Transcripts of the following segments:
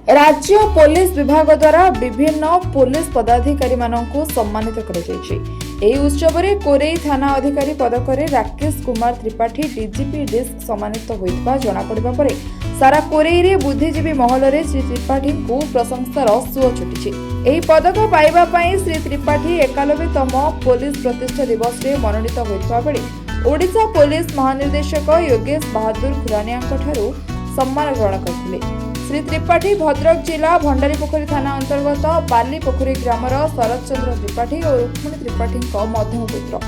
राज्य पुलिस विभाग द्वारा विभिन्न पुलिस पदाधिकारी मानकु सम्मानित उत्सव में कोरेई थाना अधिकारी पदक राकेश कुमार त्रिपाठी डीजीपी डिस्क सम्मानित होता जनापड़ा पर सारा कोरेई रे बुद्धिजीवी महल में श्री त्रिपाठी को प्रशंसार सुओ छुटी। यह पदक पाइबापी श्री त्रिपाठी 91तम पुलिस प्रतिष्ठा दिवस में मनोनीत होता बेले ओडिशा पुलिस महानिर्देशक योगेश बहादुर खुरानिया सम्मान ग्रहण करते। श्री त्रिपाठी भद्रक जिला भंडारीपोखरी थाना अंतर्गत बालीपोखरी ग्रामर शरद चंद्र त्रिपाठी और रुक्मिणी त्रिपाठी मध्यम पुत्र।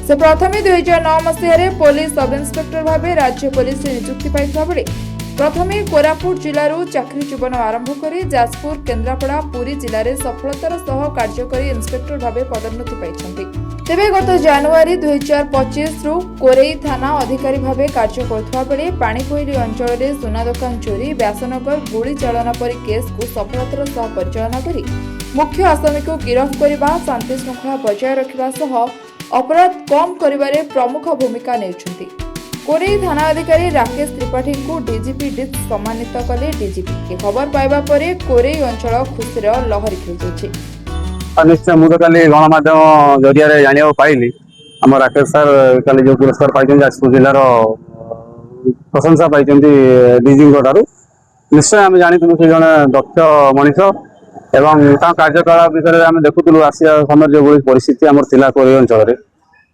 से प्रथमे 2009 मसीह पुलिस सब इन्स्पेक्टर भाव राज्य पुलिस नियुक्ति पाइता बेले प्रथमे कोरापुट जिलूर चाकरी जीवन आरंभ कर जाजपुर केन्द्रापड़ा पुरी जिले में सफलतार सह कार्यकारी इन्स्पेक्टर भाव पदोन्नति पाइछन्ति। तेबे गत जनवरी 2025 रु कोरेई थाना अधिकारी भाव कार्य करुवा बेले पाणीकोइली अंचल में सुना दुकान चोरी व्यासनगर गुली चालना परी केस को सफलतार सह परिचालना करी मुख्य आसामी को गिरफ्त करने शांति श्रृंखला बजाय रखा सह अपराध कम करिबारे प्रमुख भूमिका नेउछन्ति। कोरेई थाना अधिकारी राकेश त्रिपाठी को डीजीपी डिस्क सम्मानित कले डीजीपी। खबर पाइबा परे कोरेई अंचल खुशीर लहरी खेल निश्चय मुझे कल गणमाध्यम जरिया जाना पाइली आम राकेश सार कल जो पुरस्कार पाई जाजपुर जिलार प्रशंसा पाई डीजी ठार निश्चय आम जानी से जड़े दक्ष मनीष एवं कार्यकला विषय में देखुलू आसिया समय जो परिस्थिति आम कोरेई अंचल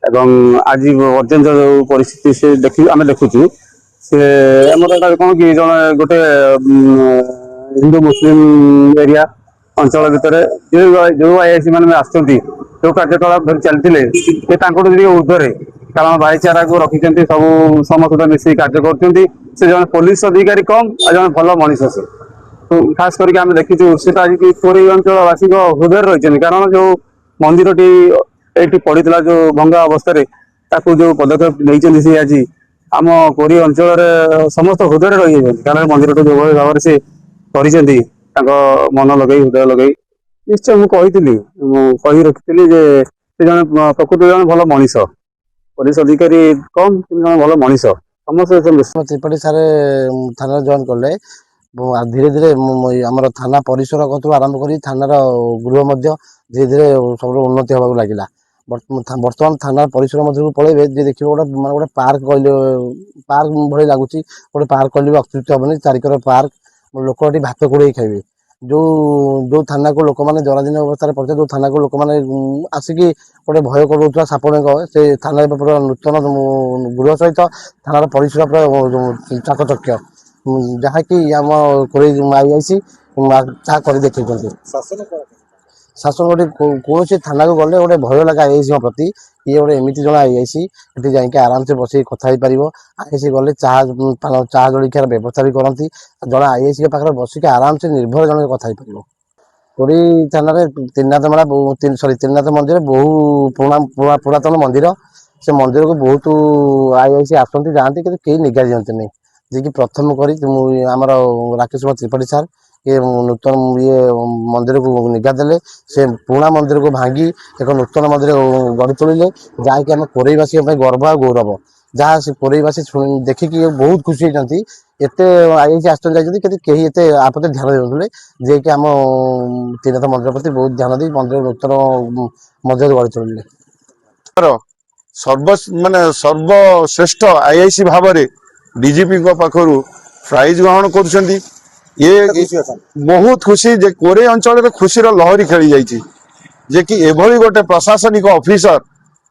आज पर्यटन जो परिस्थिति से आम देखुचु से कौन कि जड़े गोटे हिंदू मुस्लिम एरिया अंचल भितर जो आईआईसी मैंने आसुँच जो कार्यकलाप धरी चलते ऊर्धे कारण भाईचारा को रखी सब समस्त मिसिक कार्य कर पुलिस अधिकारी कम और जन भल मनीष से तो खास करके आम देखीचु से आज कोरेई अंचलवासी हृदय रही कारण जो मंदिर टी पड़ा जो भंगा अवस्था जो पदक्षेप नहीं सी आज आम कोरेई अंचल समस्त हृदय रही कारण मंदिर जो भाव से कर मन लगे हृदय लगे निश्चय मुझे रखी जन प्रकृत जन भल मनीष पुलिस अधिकारी कम जन भल मनीष समस्त त्रिपाठी सारे थाना जॉइन कले धीरे धीरे आम थाना परिसर कतु आरंभ कर थानार गृह धीरे धीरे सब उन्नति होगा लगे बर्तमान थाना परिसर मध्य पलैबे देखिए गोटे पार्क कहले पार्क भाई लगुच गोटे पार्क कहले भी अत्युक्त हेनी चारिकर पार्क लोक भात कोड़े खाइबे जो जो थाना को लोक मैंने जराधीन अवस्था पड़े जो थाना को लोक मैंने आसिक गोटे भय कर सापड़ेक से थाना पूरा नूतन गृह सहित थानार परिसर पूरा चाकचक्य जहाँकि आम कोरेई आईआईसी कर देखते शासन गोटे कौन थाना को गले गोटे भय लगे आईआईसी प्रति ये गोटे एमती जन आईआईसी ये जाकि आराम से बस कथा पार आईआईसी गले चाह जलिखार व्यवस्था भी करती जड़े आईआईसी के पाखे बसिक आराम से निर्भर जन कथा पार कोरेई थाना त्रिनाथ मेला सरी त्रिनाथ मंदिर बहु पुरातन मंदिर से मंदिर को बहुत आईआईसी आसती जाती कि कई निगा दिखते नहीं जी कि प्रथम कर राकेश कुमार त्रिपाठी सार ये नूतन ये मंदिर को निगा देले से पुराना मंदिर को भांगी एक नूतन मंदिर गढ़ी तोड़े जहाँकि आम कोरेईवासी गर्व और गौरव जहाँ से कोरेईवासी देखिकी बहुत खुशी होती एत आईआईसी आसते आपत्ति ध्यान देते जे कि आम त्रिनाथ मंदिर प्रति बहुत ध्यान दी मंदिर नूतन मंदिर गढ़ी तोड़े सर्व माने सर्वश्रेष्ठ आईआईसी भाव में डीजीपी पाखर प्राइज ग्रहण कर बहुत खुशी जे कोरेई अंचल खुशी लहरी खेली जाइए जे कि एभली गोटे प्रशासनिक ऑफिसर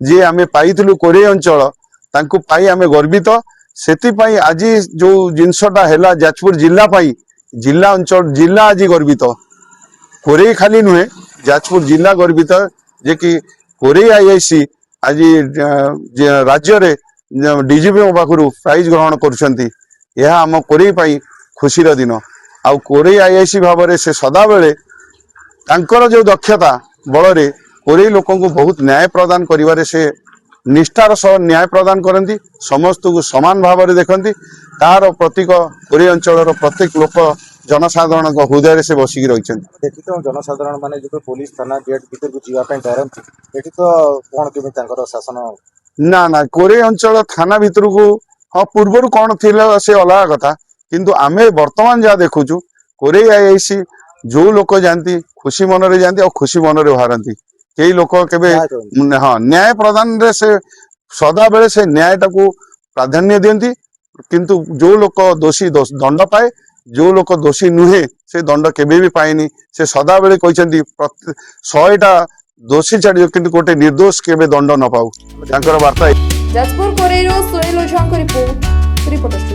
जी आम पाइलु कोरेई अंचल तांको पाई आम गर्वित से आज जो जिनसटा है जाजपुर जिला जिला अंचल जिला आज गर्वित कोरेई खाली नुहे जाजपुर जिला गर्वित जे कि कोरेई आईआईसी आज राज्य रे डीजीपी पाखर प्राइज ग्रहण कर आम कोरेई खुशीर दिन आउ कोरेई आईआईसी भाव में से सदा बेले तांकर जो दक्षता बल रे कोरेई लोक को बहुत न्याय प्रदान करिवारे से निष्ठार सह न्याय प्रदान करती समस्त को समान भाव में देखती तार प्रतीक कोरेई अंचल प्रत्येक लोक जनसाधारण हृदय से बसिकी रही देखी तो जनसाधारण माने जो पुलिस थाना गेट भीतर को जीवाई डरती ये तो कौन केमी शासन ना ना कोरेई अंचल थाना भीतर को हाँ पूर्वर कौन थी से अलग कथा किंतु आमे वर्तमान जहाँ देखुचु कोरेई आईआईसी जो लोक जाती खुशी मन रे जाती और खुशी मन रे बाहरती कई लोक केबे हाँ न्याय प्रदान रे से सदा बेले से न्याय टाकू प्राधान्य दियंती किंतु जो लोक दोषी दंड पाए जो लोक दोषी नुहे से दंड केबे भी पाएनी से सदा बेले कहते 100टा दोषी छाड़ किंतु गोटे निर्दोष केबे दंड न पाऊ तांकर वार्ता जाजपुर कोरेईरो सुनील ओझाଙ୍କ रिपोर्ट।